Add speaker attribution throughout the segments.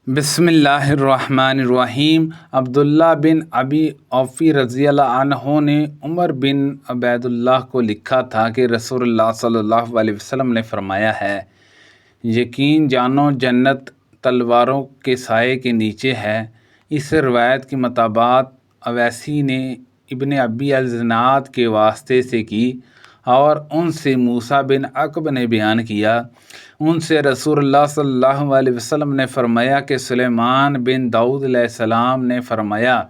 Speaker 1: بسم اللہ الرحمن الرحیم۔ عبداللہ بن ابی اوفی رضی اللہ عنہ نے عمر بن عبید اللہ کو لکھا تھا کہ رسول اللہ صلی اللہ علیہ وسلم نے فرمایا ہے، یقین جانو جنت تلواروں کے سائے کے نیچے ہے۔ اس روایت کی مطابقت اویسی نے ابن ابی الزناد کے واسطے سے کی اور ان سے موسیٰ بن عقبہ نے بیان کیا۔ ان سے رسول اللہ صلی اللہ علیہ وسلم نے فرمایا کہ سلیمان بن داؤد علیہ السلام نے فرمایا،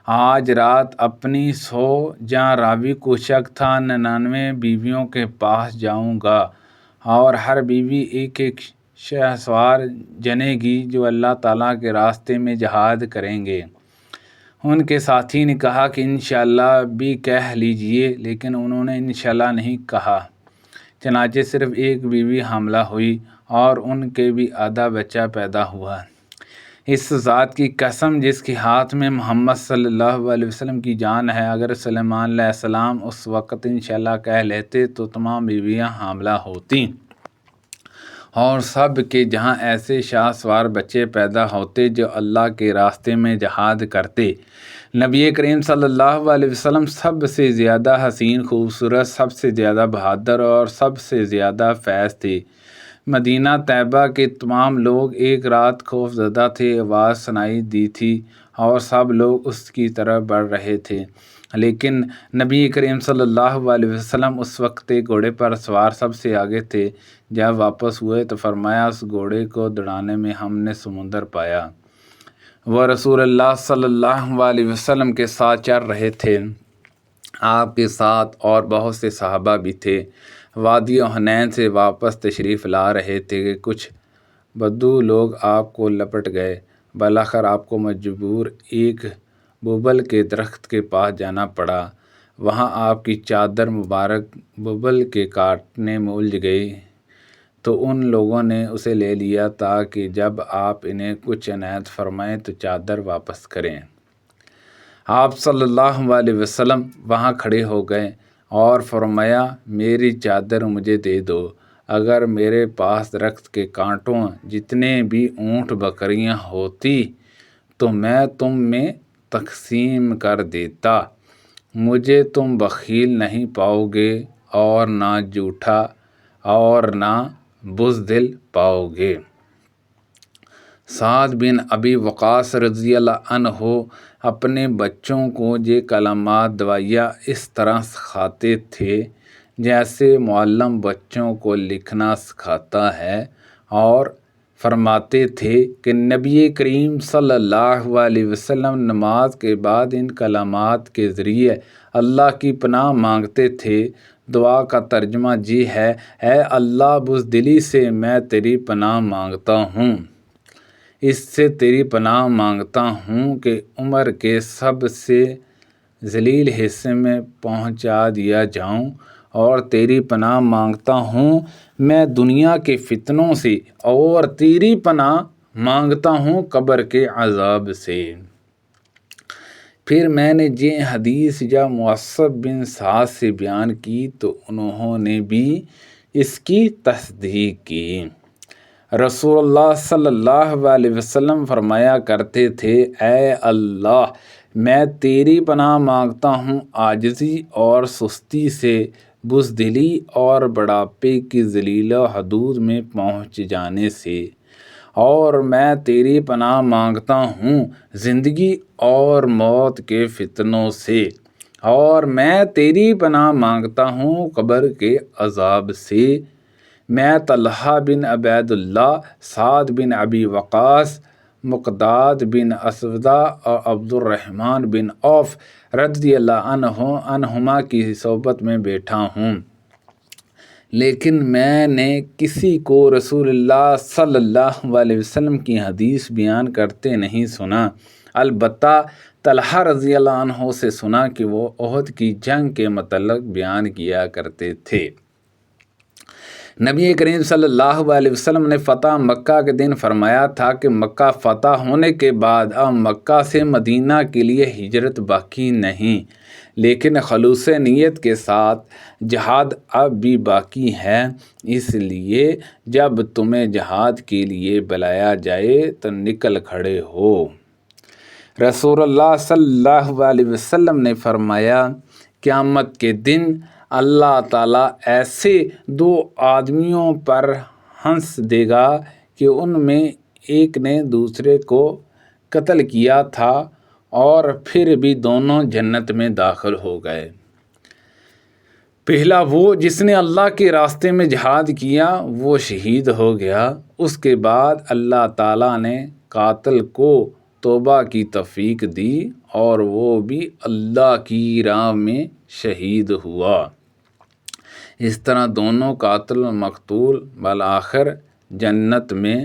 Speaker 1: آج رات اپنی 100 جاں راوی کو شک تھا 99 بیویوں کے پاس جاؤں گا اور ہر بیوی ایک ایک شہسوار جنے گی جو اللہ تعالیٰ کے راستے میں جہاد کریں گے۔ ان کے ساتھی نے کہا کہ انشاءاللہ بھی کہہ لیجئے، لیکن انہوں نے انشاءاللہ نہیں کہا۔ چنانچہ صرف ایک بیوی حاملہ ہوئی اور ان کے بھی آدھا بچہ پیدا ہوا۔ اس ذات کی قسم جس کے ہاتھ میں محمد صلی اللہ علیہ وسلم کی جان ہے، اگر سلیمان علیہ السلام اس وقت انشاءاللہ کہہ لیتے تو تمام بیویاں حاملہ ہوتیں اور سب کے جہاں ایسے شاہ سوار بچے پیدا ہوتے جو اللہ کے راستے میں جہاد کرتے۔ نبی کریم صلی اللہ علیہ وسلم سب سے زیادہ حسین، خوبصورت، سب سے زیادہ بہادر اور سب سے زیادہ فیض تھے۔ مدینہ طیبہ کے تمام لوگ ایک رات خوف زدہ تھے۔ آواز سنائی دی تھی اور سب لوگ اس کی طرف بڑھ رہے تھے، لیکن نبی کریم صلی اللہ علیہ وسلم اس وقت ایک گھوڑے پر سوار سب سے آگے تھے۔ جب واپس ہوئے تو فرمایا، اس گھوڑے کو دوڑانے میں ہم نے سمندر پایا۔ وہ رسول اللہ صلی اللہ علیہ وسلم کے ساتھ چل رہے تھے۔ آپ کے ساتھ اور بہت سے صحابہ بھی تھے۔ وادی حنین سے واپس تشریف لا رہے تھے کہ کچھ بدو لوگ آپ کو لپٹ گئے۔ بالآخر آپ کو مجبور ایک ببل کے درخت کے پاس جانا پڑا۔ وہاں آپ کی چادر مبارک ببل کے کاٹنے میں الجھ گئی تو ان لوگوں نے اسے لے لیا تاکہ جب آپ انہیں کچھ عنایت فرمائیں تو چادر واپس کریں۔ آپ صلی اللہ علیہ وسلم وہاں کھڑے ہو گئے اور فرمایا، میری چادر مجھے دے دو۔ اگر میرے پاس درخت کے کانٹوں جتنے بھی اونٹ بکریاں ہوتی تو میں تم میں تقسیم کر دیتا۔ مجھے تم بخیل نہیں پاؤ گے اور نہ جھوٹا اور نہ بزدل پاؤ گے۔ سعد بن ابی وقاص رضی اللہ عنہ اپنے بچوں کو یہ کلمات دعائیہ اس طرح سکھاتے تھے جیسے معلم بچوں کو لکھنا سکھاتا ہے، اور فرماتے تھے کہ نبی کریم صلی اللہ علیہ وسلم نماز کے بعد ان کلمات کے ذریعے اللہ کی پناہ مانگتے تھے۔ دعا کا ترجمہ یہ ہے، اے اللہ، بزدلی سے میں تیری پناہ مانگتا ہوں۔ اس سے تیری پناہ مانگتا ہوں کہ عمر کے سب سے ذلیل حصے میں پہنچا دیا جاؤں، اور تیری پناہ مانگتا ہوں میں دنیا کے فتنوں سے، اور تیری پناہ مانگتا ہوں قبر کے عذاب سے۔ پھر میں نے یہ حدیث جب معصب بن سعد سے بیان کی تو انہوں نے بھی اس کی تصدیق کی۔ رسول اللہ صلی اللہ علیہ وسلم فرمایا کرتے تھے، اے اللہ، میں تیری پناہ مانگتا ہوں عاجزی اور سستی سے، بزدلی اور بڑھاپے کی ذلیل حدود میں پہنچ جانے سے، اور میں تیری پناہ مانگتا ہوں زندگی اور موت کے فتنوں سے، اور میں تیری پناہ مانگتا ہوں قبر کے عذاب سے۔ میں طلحہ بن عبید اللہ، سعد بن ابی وقاص، مقداد بن اسودہ اور عبد الرحمن بن عوف رضی اللہ عنہما کی صحبت میں بیٹھا ہوں، لیکن میں نے کسی کو رسول اللہ صلی اللہ علیہ وسلم کی حدیث بیان کرتے نہیں سنا۔ البتہ طلحہ رضی اللہ عنہ سے سنا کہ وہ احد کی جنگ کے متعلق بیان کیا کرتے تھے۔ نبی کریم صلی اللہ علیہ وسلم نے فتح مکہ کے دن فرمایا تھا کہ مکہ فتح ہونے کے بعد اب مکہ سے مدینہ کے لیے ہجرت باقی نہیں، لیکن خلوص نیت کے ساتھ جہاد اب بھی باقی ہے، اس لیے جب تمہیں جہاد کے لیے بلایا جائے تو نکل کھڑے ہو۔ رسول اللہ صلی اللہ علیہ وسلم نے فرمایا، قیامت کے دن اللہ تعالیٰ ایسے دو آدمیوں پر ہنس دے گا کہ ان میں ایک نے دوسرے کو قتل کیا تھا اور پھر بھی دونوں جنت میں داخل ہو گئے۔ پہلا وہ جس نے اللہ کے راستے میں جہاد کیا، وہ شہید ہو گیا۔ اس کے بعد اللہ تعالیٰ نے قاتل کو توبہ کی توفیق دی اور وہ بھی اللہ کی راہ میں شہید ہوا۔ اس طرح دونوں قاتل و مقتول بالآخر جنت میں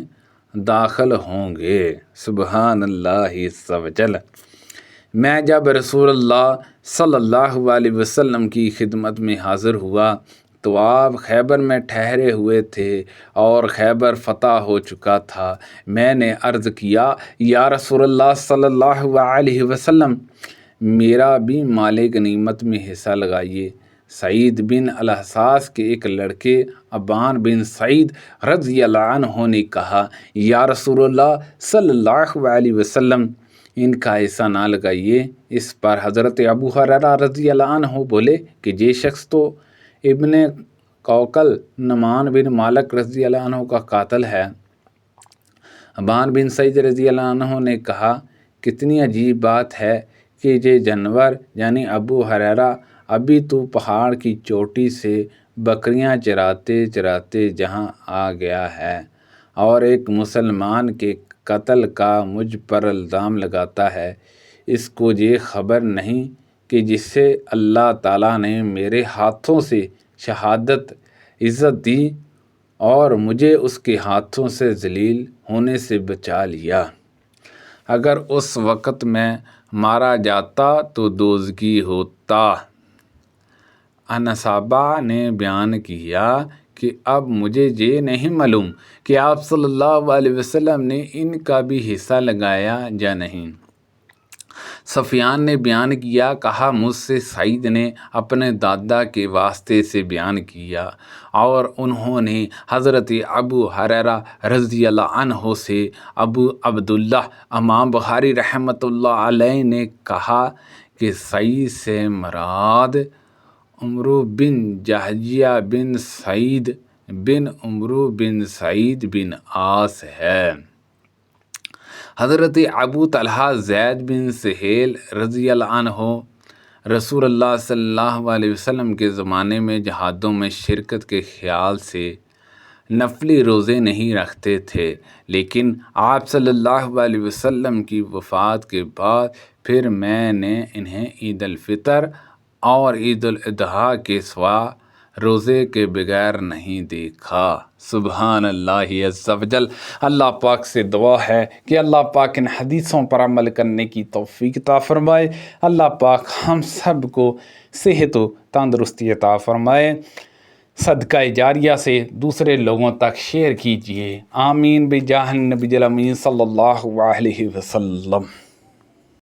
Speaker 1: داخل ہوں گے۔ سبحان اللہ عز و جل۔ میں جب رسول اللہ صلی اللہ علیہ وسلم کی خدمت میں حاضر ہوا تو آپ خیبر میں ٹھہرے ہوئے تھے اور خیبر فتح ہو چکا تھا۔ میں نے عرض کیا، یا رسول اللہ صلی اللہ علیہ وسلم، میرا بھی مال غنیمت میں حصہ لگائیے۔ سعید بن الحصاص کے ایک لڑکے ابان بن سعید رضی اللہ عنہ نے کہا، یا رسول اللہ صلی اللہ علیہ وسلم، ان کا حصہ نہ لگائیے۔ اس پر حضرت ابو ہریرہ رضی اللہ عنہ بولے کہ یہ شخص تو ابن کوکل نعمان بن مالک رضی اللہ عنہ کا قاتل ہے۔ ابان بن سعید رضی اللہ عنہ نے کہا، کتنی عجیب بات ہے کہ یہ جانور یعنی ابو ہریرہ ابھی تو پہاڑ کی چوٹی سے بکریاں چراتے چراتے جہاں آ گیا ہے اور ایک مسلمان کے قتل کا مجھ پر الزام لگاتا ہے۔ اس کو یہ خبر نہیں کہ جس سے اللہ تعالیٰ نے میرے ہاتھوں سے شہادت عزت دی اور مجھے اس کے ہاتھوں سے ذلیل ہونے سے بچا لیا۔ اگر اس وقت میں مارا جاتا تو دوزخی ہوتا۔ انصابہ نے بیان کیا کہ اب مجھے یہ نہیں معلوم کہ آپ صلی اللہ علیہ وسلم نے ان کا بھی حصہ لگایا یا نہیں۔ سفیان نے بیان کیا، کہا مجھ سے سعید نے اپنے دادا کے واسطے سے بیان کیا اور انہوں نے حضرت ابو ہریرہ رضی اللہ عنہ سے ابو عبداللہ امام بخاری رحمۃ اللہ علیہ نے کہا کہ سعید سے مراد عمرو بن جہجیہ بن سعید بن عمرو بن سعید بن عاص ہے۔ حضرت ابو طلحہ زید بن سہیل رضی اللہ عنہ رسول اللہ صلی اللہ علیہ وسلم کے زمانے میں جہادوں میں شرکت کے خیال سے نفلی روزے نہیں رکھتے تھے، لیکن آپ صلی اللہ علیہ وسلم کی وفات کے بعد پھر میں نے انہیں عید الفطر اور عید الاضحیٰ کے سوا روزے کے بغیر نہیں دیکھا۔ سبحان اللہ عز و جل۔ اللہ پاک سے دعا ہے کہ اللہ پاک ان حدیثوں پر عمل کرنے کی توفیق عطا فرمائے۔ اللہ پاک ہم سب کو صحت و تندرستی عطا فرمائے۔ صدقہ جاریہ سے دوسرے لوگوں تک شیئر کیجیے۔ آمین بجاہ النبی الامین صلی اللہ علیہ وسلم۔